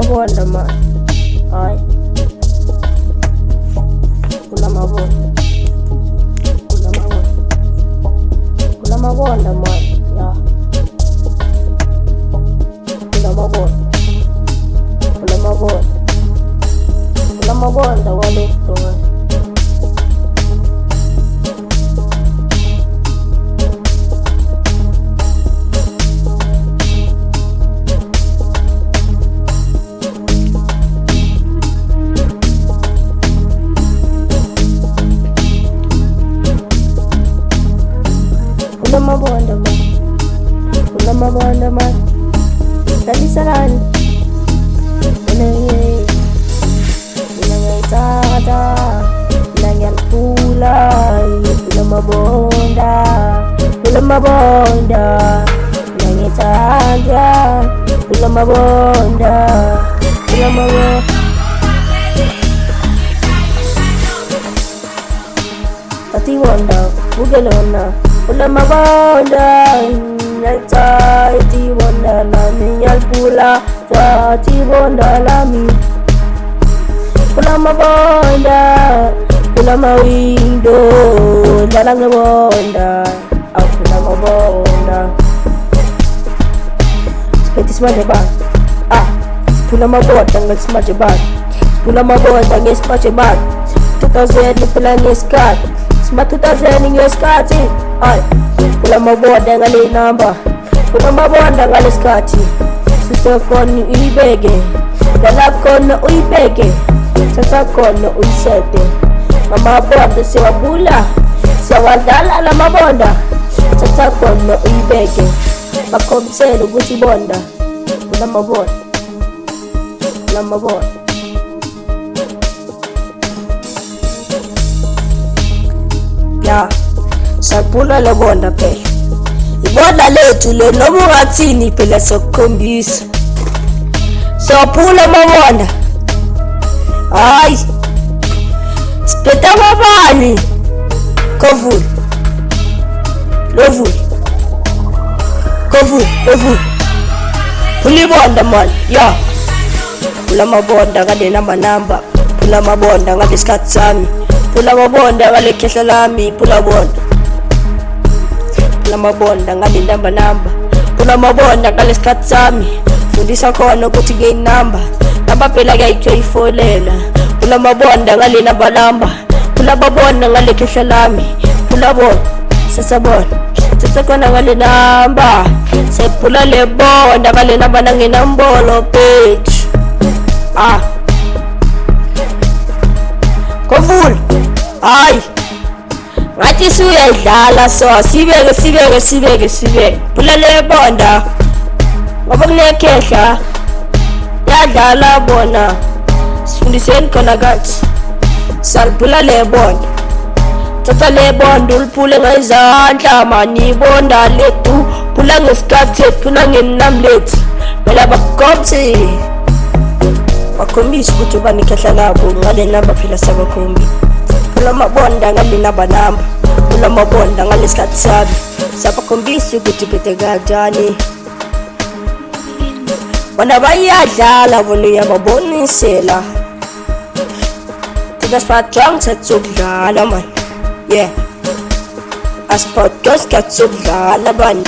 mabonda man. Hayi. Kula mabonda. Kula mabonda man. Ya. Kula mabonda. Kula mabonda wale to. Kula mabonda man. Dali saran. Nangyal kulay. Kula mabonda. Nangitaja. Kula mabonda. Tati wanda, bugelona. Kula mabonda. Ti bonda lami yal pula ti bonda lami kula mabonda kula mawindo dalang na bonda kula mabonda speti smaje ba kula mabonda ngal smaje ba kula mabonda ngal smaje ba 2000 ni pula ni skat smat 2000 ni skat kula mabonda ngal namba kula mabonda ngal skati sisa koni uibege dala kono uibege sasa kono uisete mama bonda sewa bula sewa dala la mabonda sasa kono uibege bakomselo guti bonda kula mabonda ya sapula la bonda pele ibonda lethu le noma ungathini phela sokukhombisa sophula mabonda hayi siphetha mabani kovula phula ibonda man ya phula mabonda ngale namba phula mabonda ngale sikhathi sami phula mabonda ngale khehla lami phula mabonda ngale namba phula mabonda ngale sikhathi sami fundisa khona ukuthi ke inamba phela kuyayijoyifolela phula mabonda ngale namba phula mabonda ngale khehla lami phula sasabona khona ngale namba sephula le bonda ngale namba nanginambolo page kovula hayi ngathi suyayidlala so sibeke phula le bonda ngoba kunekhehla yadlala bona sifundiseni khona kathi saliphula le bonda thatha le bonda uliphule ngezandla mani bonda lethu phula ngesikhathi phula ngenamlethi phela bakhombisa ukuthi uba nekhehla labo ngale namba phela sabakhombi phula mabonda ngale namba phula mabonda ngale sikhathi sami sabakhombisa ukuthi phethe kanjani bona bayadlala bona uyababonisela thina sibadrang sokudlala man yeah asipodcast sokudlala bani